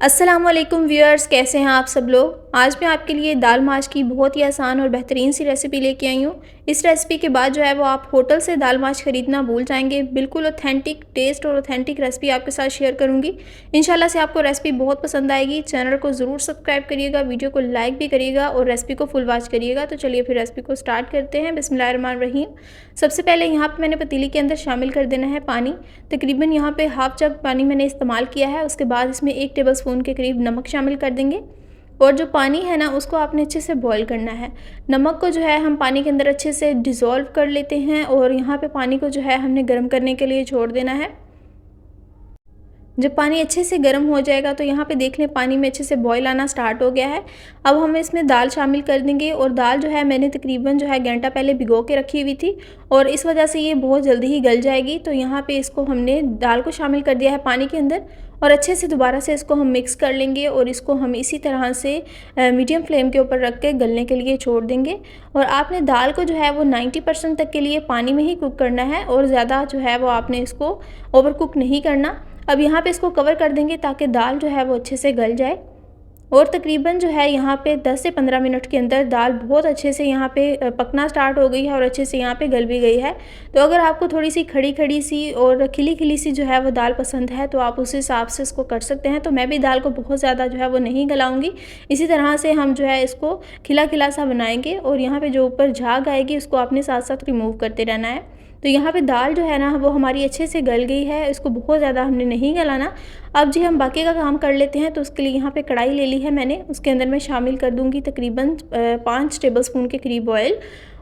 अस्सलाम वालेकुम व्यूअर्स, कैसे हैं आप सब लोग। आज मैं आपके लिए दाल माश की बहुत ही आसान और बेहतरीन सी रेसिपी लेके आई हूँ। इस रेसिपी के बाद जो है वो आप होटल से दाल माश ख़रीदना भूल जाएंगे। बिल्कुल ऑथेंटिक टेस्ट और ऑथेंटिक रेसिपी आपके साथ शेयर करूँगी। इंशाल्लाह से आपको रेसिपी बहुत पसंद आएगी। चैनल को ज़रूर सब्सक्राइब करिएगा, वीडियो को लाइक भी करिएगा और रेसिपी को फुल वॉच करिएगा। तो चलिए फिर रेसिपी को स्टार्ट करते हैं। बिस्मिल्लाहिर्रहमानिर्रहीम। सबसे पहले यहाँ पर मैंने पतीली के अंदर शामिल कर देना है पानी। तकरीबन यहाँ पे हाफ जग पानी मैंने इस्तेमाल किया है। उसके बाद इसमें 1 टेबल स्पून के करीब नमक शामिल कर देंगे और जो पानी है ना उसको आपने अच्छे से बॉईल करना है। नमक को जो है हम पानी के अंदर अच्छे से डिज़ोल्व कर लेते हैं और यहाँ पे पानी को जो है हमने गर्म करने के लिए छोड़ देना है। जब पानी अच्छे से गर्म हो जाएगा तो यहाँ पे देख लें पानी में अच्छे से बॉईल आना स्टार्ट हो गया है। अब हम इसमें दाल शामिल कर देंगे और दाल जो है मैंने तकरीबन जो है घंटा पहले भिगो के रखी हुई थी और इस वजह से ये बहुत जल्दी ही गल जाएगी। तो यहाँ पे इसको हमने दाल को शामिल कर दिया है पानी के अंदर और अच्छे से दोबारा से इसको हम मिक्स कर लेंगे और इसको हम इसी तरह से मीडियम फ्लेम के ऊपर रख के गलने के लिए छोड़ देंगे। और आपने दाल को जो है वो 90% तक के लिए पानी में ही कुक करना है और ज़्यादा जो है वो आपने इसको ओवर कुक नहीं करना। अब यहाँ पे इसको कवर कर देंगे ताकि दाल जो है वो अच्छे से गल जाए और तकरीबन जो है यहाँ पे 10 से 15 मिनट के अंदर दाल बहुत अच्छे से यहाँ पे पकना स्टार्ट हो गई है और अच्छे से यहाँ पे गल भी गई है। तो अगर आपको थोड़ी सी खड़ी खड़ी सी और खिली खिली सी जो है वो दाल पसंद है तो आप उस हिसाब से इसको कर सकते हैं। तो मैं भी दाल को बहुत ज़्यादा जो है वो नहीं गलाऊंगी, इसी तरह से हम जो है इसको खिला खिला सा बनाएंगे और यहाँ पर जो ऊपर झाग आएगी उसको आपने साथ साथ रिमूव करते रहना है। तो यहाँ पे दाल जो है ना वो हमारी अच्छे से गल गई है, इसको बहुत ज़्यादा हमने नहीं गलाना। अब जी हम बाकी का काम कर लेते हैं। तो उसके लिए यहाँ पे कढ़ाई ले ली है मैंने, उसके अंदर मैं शामिल कर दूँगी तकरीबन 5 टेबल स्पून के करीब ऑयल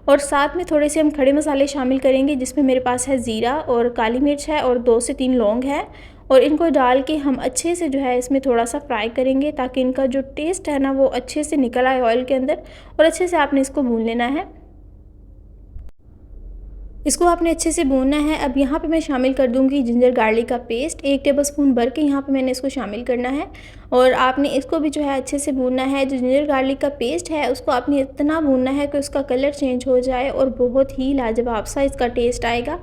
और साथ में थोड़े से हम खड़े मसाले शामिल करेंगे जिसमें मेरे पास है ज़ीरा और काली मिर्च है और 2 से 3 लौंग है और इनको डाल के हम अच्छे से जो है इसमें थोड़ा सा फ्राई करेंगे ताकि इनका जो टेस्ट है ना वो अच्छे से निकल आए ऑयल के अंदर और अच्छे से आपने इसको भून लेना है। इसको आपने अच्छे से भूनना है। अब यहाँ पे मैं शामिल कर दूँगी जिंजर गार्लिक का पेस्ट, 1 टेबल स्पून भर के यहाँ पे मैंने इसको शामिल करना है और आपने इसको भी जो है अच्छे से भूनना है। जो जिंजर गार्लिक का पेस्ट है उसको आपने इतना भूनना है कि उसका कलर चेंज हो जाए और बहुत ही लाजवाब सा इसका टेस्ट आएगा।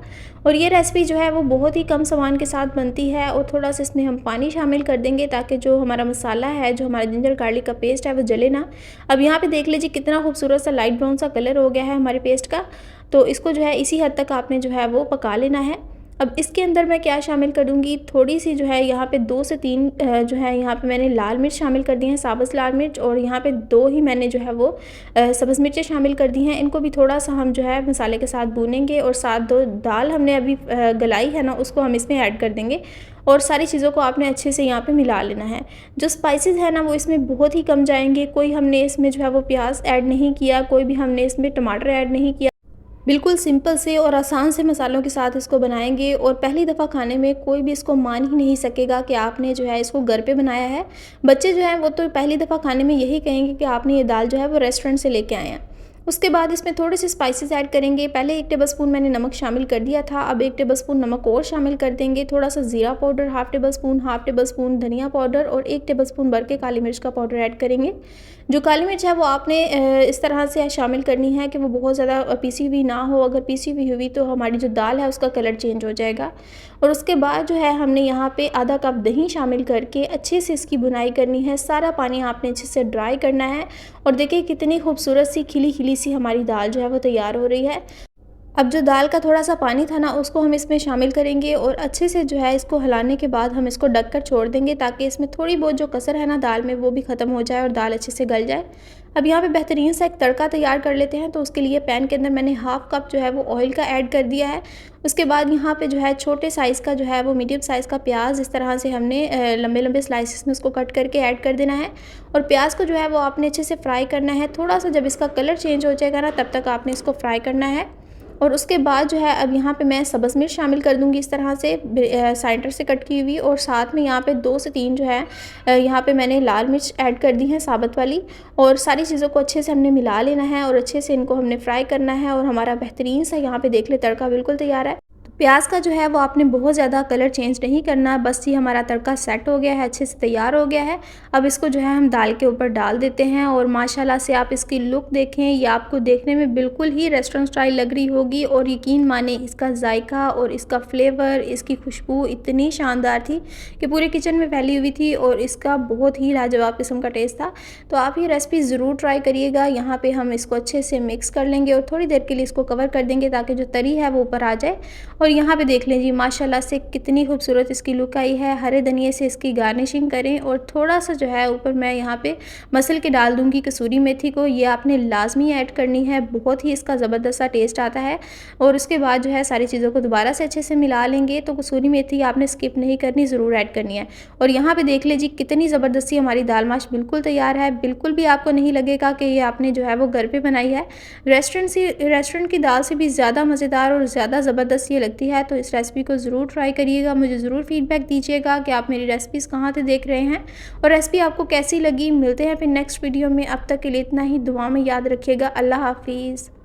और ये रेसिपी जो है वो बहुत ही कम सामान के साथ बनती है और थोड़ा सा इसमें हम पानी शामिल कर देंगे ताकि जो हमारा मसाला है, जो हमारा जिंजर गार्लिक का पेस्ट है वो जले ना। अब यहाँ पे देख लीजिए कितना खूबसूरत सा लाइट ब्राउन सा कलर हो गया है हमारे पेस्ट का। तो इसको जो है इसी हद तक आपने जो है वो पका लेना है। अब इसके अंदर मैं क्या शामिल करूँगी, थोड़ी सी जो है यहाँ पे 2 से 3 जो है यहाँ पे मैंने लाल मिर्च शामिल कर दी हैं, साबुत लाल मिर्च, और यहाँ पे 2 ही मैंने जो है वो सब्ज़ मिर्चें शामिल कर दी हैं। इनको भी थोड़ा सा हम जो है मसाले के साथ भूनेंगे और साथ दो दाल हमने अभी गलाई है ना उसको हम इसमें ऐड कर देंगे और सारी चीज़ों को आपने अच्छे से यहाँ पे मिला लेना है। जो स्पाइसेस है ना वो इसमें बहुत ही कम जाएंगे। कोई हमने इसमें जो है वो प्याज ऐड नहीं किया, कोई भी हमने इसमें टमाटर ऐड नहीं किया। बिल्कुल सिंपल से और आसान से मसालों के साथ इसको बनाएंगे और पहली दफ़ा खाने में कोई भी इसको मान ही नहीं सकेगा कि आपने जो है इसको घर पे बनाया है। बच्चे जो हैं वो तो पहली दफ़ा खाने में यही कहेंगे कि आपने ये दाल जो है वो रेस्टोरेंट से लेके आए हैं। उसके बाद इसमें थोड़े से स्पाइसेस ऐड करेंगे। पहले 1 टेबल स्पून मैंने नमक शामिल कर दिया था, अब 1 टेबल स्पून नमक और शामिल कर देंगे। थोड़ा सा ज़ीरा पाउडर हाफ़ टेबल स्पून धनिया पाउडर और 1 टेबल स्पून भर के काली मिर्च का पाउडर ऐड करेंगे। जो काली मिर्च है वो आपने इस तरह से शामिल करनी है कि वो बहुत ज़्यादा पीसी हुई ना हो। अगर पीसी हुई हुई तो हमारी जो दाल है उसका कलर चेंज हो जाएगा। और उसके बाद जो है हमने यहाँ पे आधा कप दही शामिल करके अच्छे से इसकी भुनाई करनी है। सारा पानी आपने अच्छे से ड्राई करना है और देखिए कितनी खूबसूरत सी खिली खिली सी हमारी दाल जो है वो तैयार हो रही है। अब जो दाल का थोड़ा सा पानी था ना उसको हम इसमें शामिल करेंगे और अच्छे से जो है इसको हिलाने के बाद हम इसको ढक कर छोड़ देंगे ताकि इसमें थोड़ी बहुत जो कसर है ना दाल में वो भी ख़त्म हो जाए और दाल अच्छे से गल जाए। अब यहाँ पे बेहतरीन सा एक तड़का तैयार कर लेते हैं। तो उसके लिए पैन के अंदर मैंने हाफ़ कप जो है वो ऑयल का ऐड कर दिया है। उसके बाद यहाँ पे जो है छोटे साइज़ का जो है वो मीडियम साइज़ का प्याज इस तरह से हमने लंबे लंबे स्लाइसिस में उसको कट करके ऐड कर देना है और प्याज को जो है वो आपने अच्छे से फ्राई करना है। थोड़ा सा जब इसका कलर चेंज हो जाएगा ना तब तक आपने इसको फ्राई करना है। और उसके बाद जो है अब यहाँ पे मैं सब्ज़ मिर्च शामिल कर दूँगी इस तरह से साइडर से कट की हुई और साथ में यहाँ पे 2 से 3 जो है यहाँ पे मैंने लाल मिर्च ऐड कर दी है साबुत वाली। और सारी चीज़ों को अच्छे से हमने मिला लेना है और अच्छे से इनको हमने फ्राई करना है और हमारा बेहतरीन सा यहाँ पे देख ले तड़का बिल्कुल तैयार है। प्याज का जो है वो आपने बहुत ज़्यादा कलर चेंज नहीं करना, बस ये हमारा तड़का सेट हो गया है, अच्छे से तैयार हो गया है। अब इसको जो है हम दाल के ऊपर डाल देते हैं और माशाल्लाह से आप इसकी लुक देखें, ये आपको देखने में बिल्कुल ही रेस्टोरेंट स्टाइल लग रही होगी और यकीन माने इसका जायका और इसका फ्लेवर, इसकी खुशबू इतनी शानदार थी कि पूरे किचन में फैली हुई थी और इसका बहुत ही लाजवाब किस्म का टेस्ट था। तो आप ये रेसिपी ज़रूर ट्राई करिएगा। यहाँ पे हम इसको अच्छे से मिक्स कर लेंगे और थोड़ी देर के लिए इसको कवर कर देंगे ताकि जो तरी है वो ऊपर आ जाए। और यहाँ पे देख लें जी माशाल्लाह से कितनी खूबसूरत इसकी लुक आई है। हरे धनिये से इसकी गार्निशिंग करें और थोड़ा सा जो है ऊपर मैं यहाँ पे मसल के डाल दूँगी कसूरी मेथी को, ये आपने लाजमी ऐड करनी है, बहुत ही इसका ज़बरदस्त सा टेस्ट आता है। और उसके बाद जो है सारी चीज़ों को दोबारा से अच्छे से मिला लेंगे। तो कसूरी मेथी आपने स्किप नहीं करनी, ज़रूर ऐड करनी है। और यहाँ पे देख लीजिए कितनी ज़बरदस्ती हमारी दाल माश बिल्कुल तैयार है। बिल्कुल भी आपको नहीं लगेगा कि ये आपने जो है वो घर पे बनाई है। रेस्टोरेंट की दाल से भी ज़्यादा मज़ेदार और ज़्यादा ज़बरदस्त ये लगती है। तो इस रेसिपी को ज़रूर ट्राई करिएगा, मुझे ज़रूर फीडबैक दीजिएगा कि आप मेरी रेसिपीज़ कहाँ से देख रहे हैं और रेसिपी आपको कैसी लगी। मिलते हैं फिर नेक्स्ट वीडियो में, अब तक के लिए इतना ही। दुआ में याद रखिएगा। अल्लाह हाफिज़।